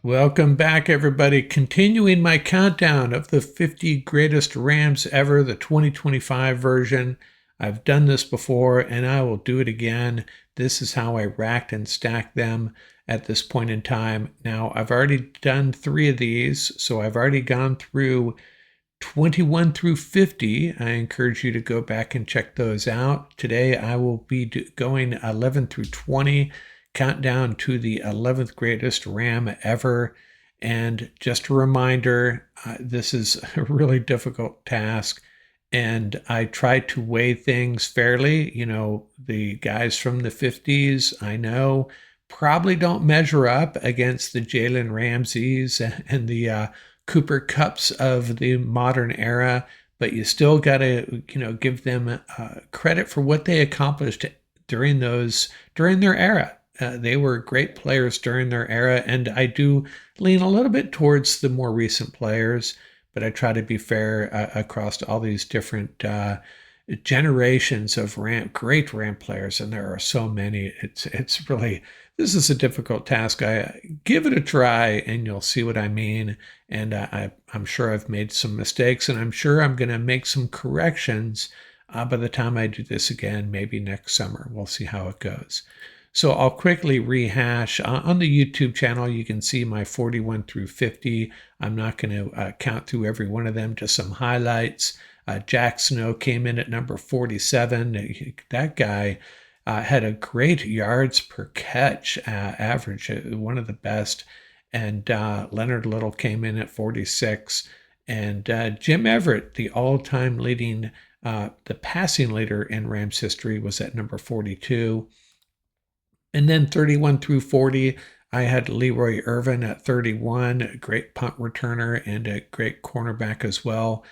Welcome back, everybody. Continuing my countdown of the 50 greatest Rams ever, the 2025 version. I've done this before and I will do it again. This is how I racked and stacked them at this point in time. Now, I've already done 3 of these, so I've already gone through 21 through 50. I encourage you to go back and check those out. Today, I will be going 11 through 20. Countdown to the 11th greatest Ram ever. And just a reminder, this is a really difficult task. And I try to weigh things fairly. You know, the guys from the 50s, I know, probably don't measure up against the Jalen Ramseys and the Cooper Kupps of the modern era. But you still got to, give them credit for what they accomplished during their era. They were great players during their era, and I do lean a little bit towards the more recent players, but I try to be fair across all these different generations of great Ram players, and there are so many. It's really, this is a difficult task. I give it a try, and you'll see what I mean. And I'm sure I've made some mistakes, and I'm sure I'm going to make some corrections by the time I do this again, maybe next summer. We'll see how it goes. So I'll quickly rehash. On the YouTube channel, you can see my 41 through 50. I'm not going to count through every one of them, just some highlights. Jack Snow came in at number 47. That guy had a great yards per catch average, one of the best. And Leonard Little came in at 46. And Jim Everett, the all-time leading, the passing leader in Rams history, was at number 42. And then 31 through 40, I had Leroy Irvin at 31, a great punt returner and a great cornerback as well.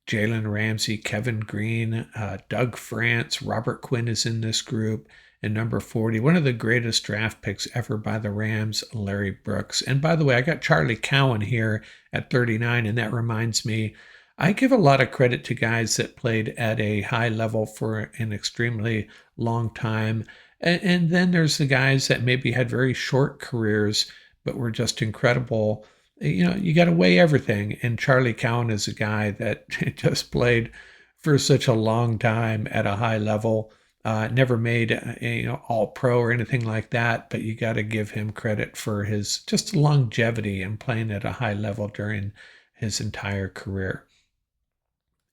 Jalen Ramsey, Kevin Green, Doug France, Robert Quinn is in this group. And number 40, one of the greatest draft picks ever by the Rams, Larry Brooks. And by the way, I got Charlie Cowan here at 39, and that reminds me, I give a lot of credit to guys that played at a high level for an extremely long time. And then there's the guys that maybe had very short careers, but were just incredible. You got to weigh everything. And Charlie Cowan is a guy that just played for such a long time at a high level. Never made all pro or anything like that, but you got to give him credit for his just longevity and playing at a high level during his entire career.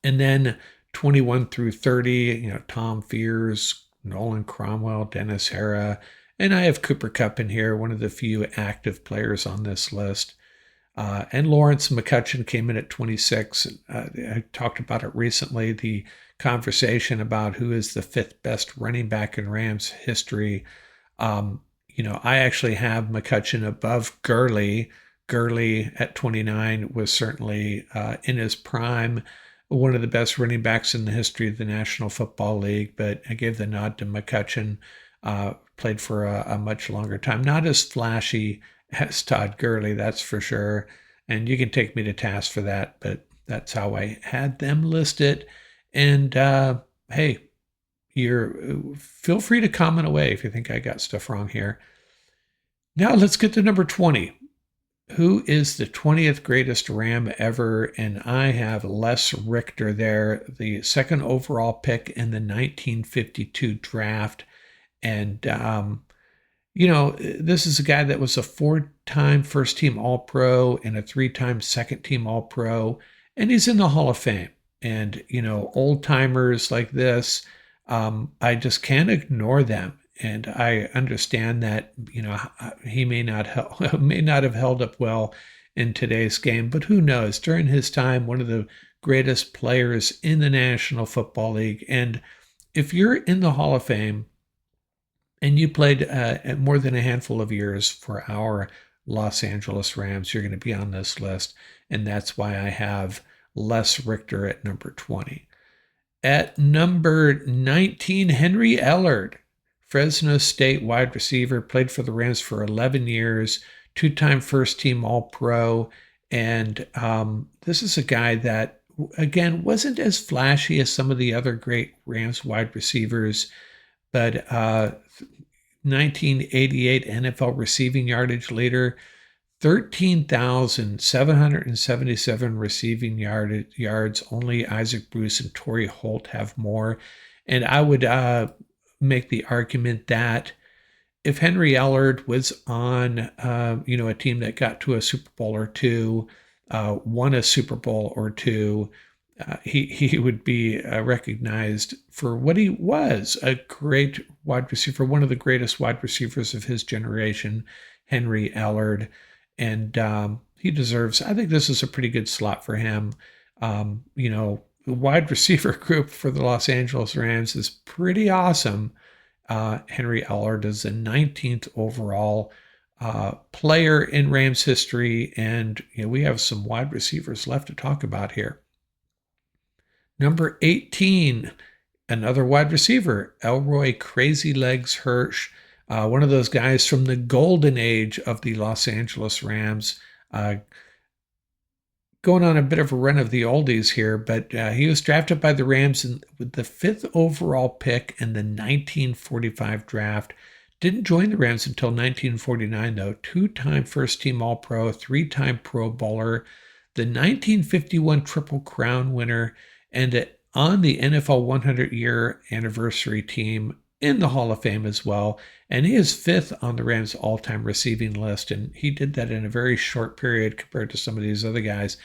And then 21 through 30, Tom Fears, Nolan Cromwell, Dennis Hara, and I have Cooper Kupp in here, one of the few active players on this list. And Lawrence McCutcheon came in at 26. I talked about it recently, the conversation about who is the 5th best running back in Rams history. I actually have McCutcheon above Gurley. Gurley at 29 was certainly in his prime, one of the best running backs in the history of the National Football League, but I gave the nod to McCutcheon, played for a much longer time. Not as flashy as Todd Gurley, that's for sure. And you can take me to task for that, but that's how I had them listed. And hey, feel free to comment away if you think I got stuff wrong here. Now let's get to number 20. Who is the 20th greatest Ram ever? And I have Les Richter there, the 2nd overall pick in the 1952 draft. And, this is a guy that was a 4-time first-team All-Pro and a 3-time second-team All-Pro. And he's in the Hall of Fame. And, old-timers like this, I just can't ignore them. And I understand that, he may not have held up well in today's game, but who knows? During his time, one of the greatest players in the National Football League. And if you're in the Hall of Fame and you played more than a handful of years for our Los Angeles Rams, you're going to be on this list. And that's why I have Les Richter at number 20. At number 19, Henry Ellard. Fresno State wide receiver, played for the Rams for 11 years, 2-time first-team All-Pro. And this is a guy that, again, wasn't as flashy as some of the other great Rams wide receivers, but 1988 NFL receiving yardage leader, 13,777 receiving yards. Only Isaac Bruce and Torrey Holt have more. And I would make the argument that if Henry Ellard was on, a team that got to a Super Bowl or two, won a Super Bowl or two, he would be recognized for what he was, a great wide receiver, one of the greatest wide receivers of his generation, Henry Ellard. And he deserves, I think this is a pretty good slot for him. The wide receiver group for the Los Angeles Rams is pretty awesome. Henry Ellard is the 19th overall player in Rams history, and we have some wide receivers left to talk about here. Number 18, another wide receiver, Elroy Crazy Legs Hirsch, one of those guys from the golden age of the Los Angeles Rams. Going on a bit of a run of the oldies here, but he was drafted by the Rams with the 5th overall pick in the 1945 draft. Didn't join the Rams until 1949, though. 2-time first-team All-Pro, 3-time Pro Bowler, the 1951 Triple Crown winner, and on the NFL 100-year anniversary team in the Hall of Fame as well. And he is 5th on the Rams all-time receiving list, and he did that in a very short period compared to some of these other guys.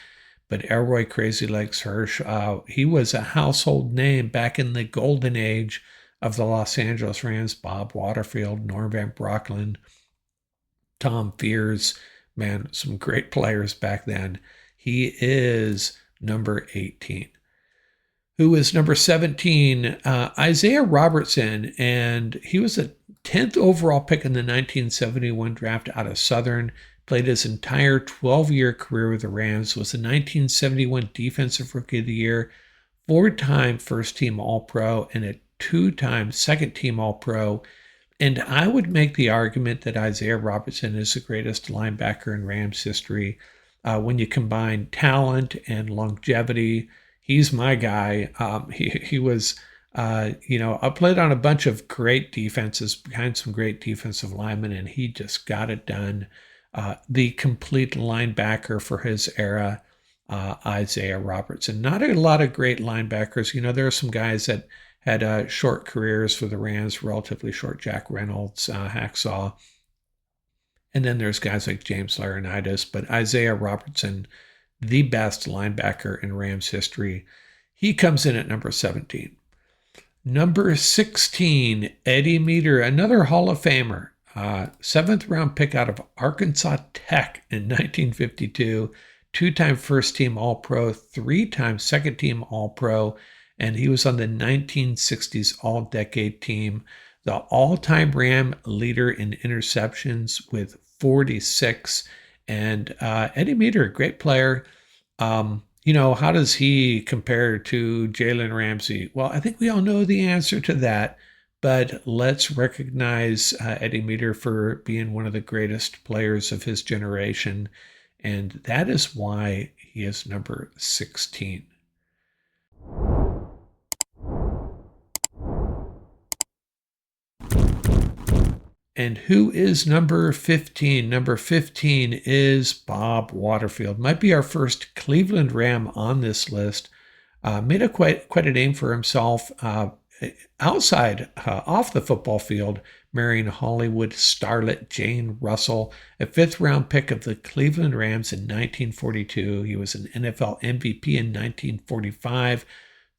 But Elroy Crazy Legs Hirsch, he was a household name back in the golden age of the Los Angeles Rams. Bob Waterfield, Norm Van Brocklin, Tom Fears, man, some great players back then. He is number 18. Who is number 17? Isaiah Robertson, and he was a 10th overall pick in the 1971 draft out of Southern. Played his entire 12-year career with the Rams, was the 1971 Defensive Rookie of the Year, 4-time first-team All-Pro, and a 2-time second-team All-Pro. And I would make the argument that Isaiah Robertson is the greatest linebacker in Rams history. When you combine talent and longevity, he's my guy. He was, I played on a bunch of great defenses behind some great defensive linemen, and he just got it done. The complete linebacker for his era, Isaiah Robertson. Not a lot of great linebackers. There are some guys that had short careers for the Rams, relatively short. Jack Reynolds, Hacksaw. And then there's guys like James Laurinaitis. But Isaiah Robertson, the best linebacker in Rams history. He comes in at number 17. Number 16, Eddie Meter, another Hall of Famer. 7th round pick out of Arkansas Tech in 1952, 2-time first team All-Pro, 3-time second team All-Pro, and he was on the 1960s All-Decade team. The all-time Ram leader in interceptions with 46. And Eddie Meter, great player. How does he compare to Jalen Ramsey? Well, I think we all know the answer to that. But let's recognize Eddie Meter for being one of the greatest players of his generation. And that is why he is number 16. And who is number 15? Number 15 is Bob Waterfield. Might be our first Cleveland Ram on this list. Made quite a name for himself. Outside, off the football field, marrying Hollywood starlet Jane Russell, a 5th round pick of the Cleveland Rams in 1942. He was an NFL MVP in 1945,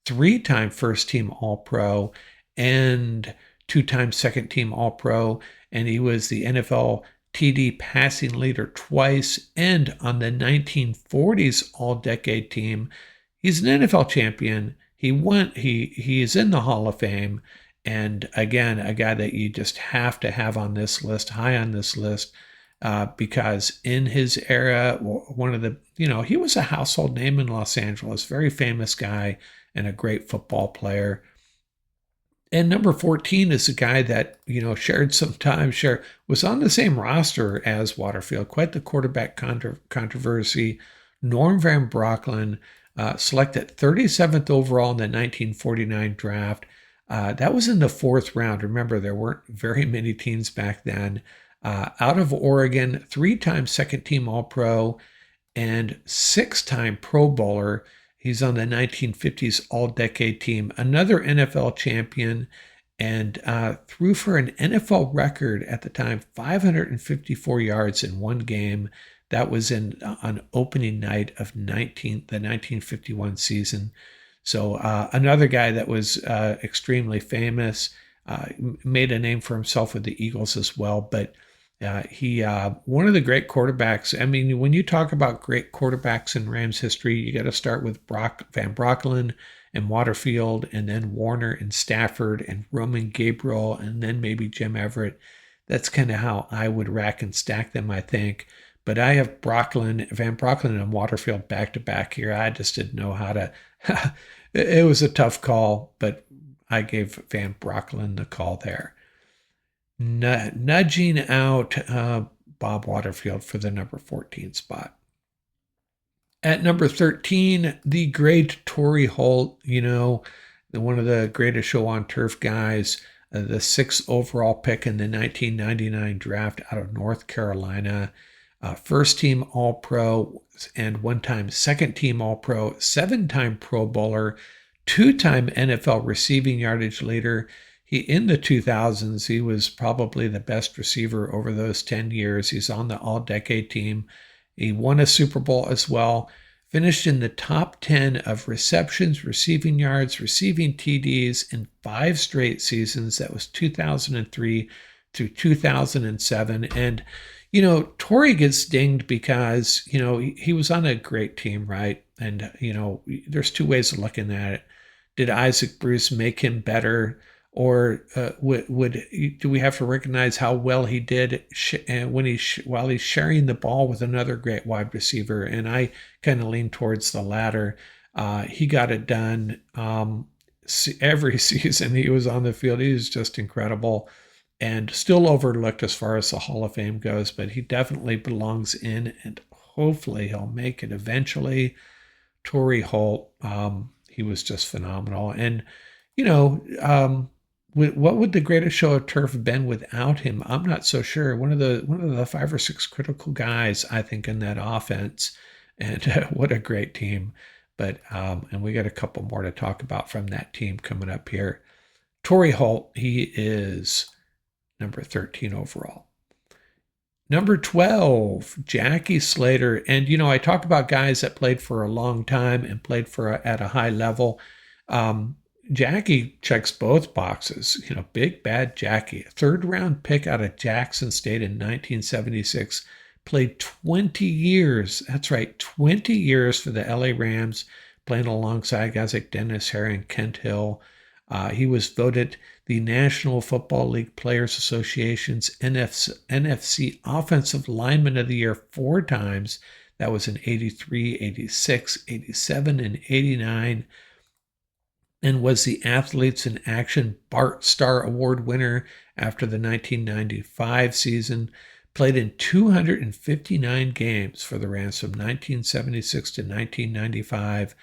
3-time first team All-Pro, and 2-time second team All-Pro. And he was the NFL TD passing leader twice, and on the 1940s All-Decade team. He's an NFL champion. He is in the Hall of Fame, and again, a guy that you just have to have on this list, high on this list, because in his era, one of the, he was a household name in Los Angeles, very famous guy and a great football player. And number 14 is a guy that, shared some time, was on the same roster as Waterfield, quite the quarterback controversy. Norm Van Brocklin, selected 37th overall in the 1949 draft. That was in the 4th round. Remember, there weren't very many teams back then. Out of Oregon, 3-time second team All Pro and 6-time Pro Bowler. He's on the 1950s All Decade team, another NFL champion, and threw for an NFL record at the time 554 yards in one game. That was on opening night of the 1951 season. So another guy that was extremely famous, made a name for himself with the Eagles as well. But he one of the great quarterbacks. I mean, when you talk about great quarterbacks in Rams history, you got to start with Van Brocklin and Waterfield, and then Warner and Stafford and Roman Gabriel, and then maybe Jim Everett. That's kind of how I would rack and stack them, I think. But I have Van Brocklin and Waterfield back to back here. I just didn't know how to. It was a tough call, but I gave Van Brocklin the call there. Nudging out Bob Waterfield for the number 14 spot. At number 13, the great Torry Holt, one of the greatest show on turf guys, the 6th overall pick in the 1999 draft out of North Carolina. First team All Pro and 1-time second team All Pro, 7-time Pro Bowler, 2-time NFL receiving yardage leader. In the 2000s, he was probably the best receiver over those 10 years. He's on the All-Decade team. He won a Super Bowl as well. Finished in the top 10 of receptions, receiving yards, receiving TDs in 5 straight seasons. That was 2003 through 2007. And Torry gets dinged because, he was on a great team, right? And, there's 2 ways of looking at it. Did Isaac Bruce make him better? Or do we have to recognize how well he did while he's sharing the ball with another great wide receiver? And I kind of lean towards the latter. He got it done every season he was on the field. He was just incredible. And still overlooked as far as the Hall of Fame goes, but he definitely belongs in, and hopefully he'll make it eventually. Torry Holt, he was just phenomenal. And, what would the greatest show of turf have been without him? I'm not so sure. One of the 5 or 6 critical guys, I think, in that offense. And what a great team. But and we got a couple more to talk about from that team coming up here. Torry Holt, he is number 13 overall. Number 12, Jackie Slater. And, I talk about guys that played for a long time and played at a high level. Jackie checks both boxes. Big bad Jackie. A 3rd-round pick out of Jackson State in 1976. Played 20 years. That's right, 20 years for the LA Rams, playing alongside guys like Dennis Harry and Kent Hill. He was voted the National Football League Players Association's NFC Offensive Lineman of the Year 4 times. That was in 83, 86, 87, and 89. And was the Athletes in Action Bart Starr Award winner after the 1995 season. Played in 259 games for the Rams from 1976 to 1995.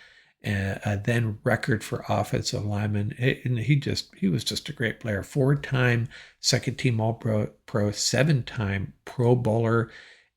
Then record for offensive lineman. And he was just a great player. 4-time second team All-Pro, 7-time Pro Bowler.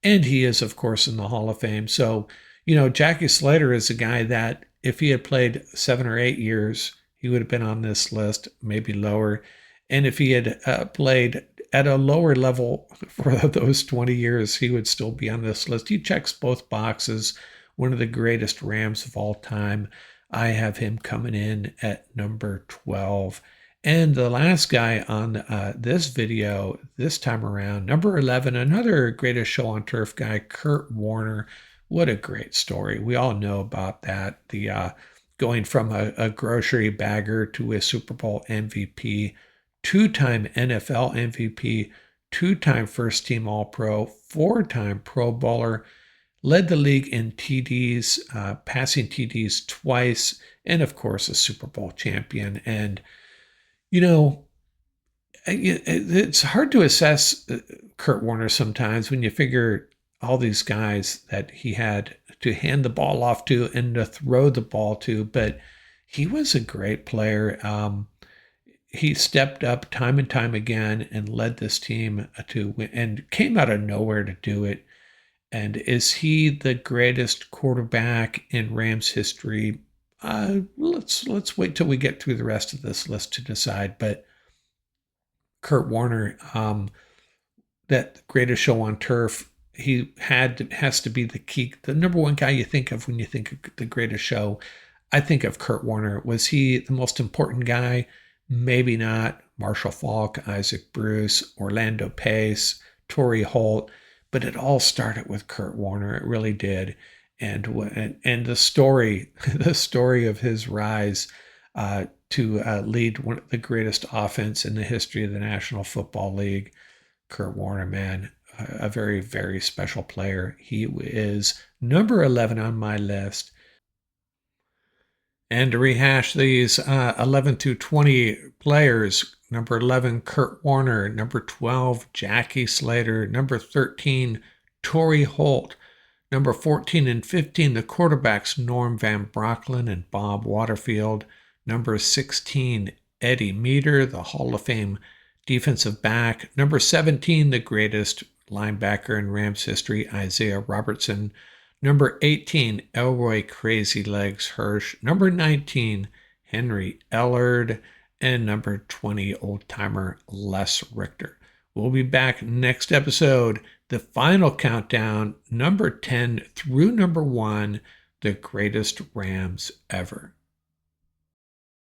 And he is, of course, in the Hall of Fame. So, Jackie Slater is a guy that if he had played 7 or 8 years, he would have been on this list, maybe lower. And if he had played at a lower level for those 20 years, he would still be on this list. He checks both boxes. One of the greatest Rams of all time. I have him coming in at number 12. And the last guy on this video this time around, number 11, another greatest show on turf guy, Kurt Warner. What a great story. We all know about that. The going from a grocery bagger to a Super Bowl MVP, 2-time NFL MVP, 2-time first team All-Pro, 4-time Pro Bowler, led the league in TDs, passing TDs twice, and of course a Super Bowl champion. And, it's hard to assess Kurt Warner sometimes when you figure all these guys that he had to hand the ball off to and to throw the ball to, but he was a great player. he stepped up time and time again and led this team to win and came out of nowhere to do it. And is he the greatest quarterback in Rams history? Let's wait till we get through the rest of this list to decide. But Kurt Warner, that greatest show on turf, has to be the number one guy you think of when you think of the greatest show. I think of Kurt Warner. Was he the most important guy? Maybe not. Marshall Faulk, Isaac Bruce, Orlando Pace, Torrey Holt, but it all started with Kurt Warner. It really did. And the story, the story of his rise to lead one of the greatest offense in the history of the National Football League. Kurt Warner, man, a very, very special player. He is number 11 on my list. And to rehash these 11 to 20 players, number 11, Kurt Warner, number 12, Jackie Slater, number 13, Torrey Holt, number 14 and 15, the quarterbacks Norm Van Brocklin and Bob Waterfield, number 16, Eddie Meter, the Hall of Fame defensive back, number 17, the greatest linebacker in Rams history, Isaiah Robertson, number 18, Elroy Crazy Legs Hirsch, number 19, Henry Ellard, and number 20, old-timer Les Richter. We'll be back next episode, the final countdown, number 10 through number 1, the greatest Rams ever.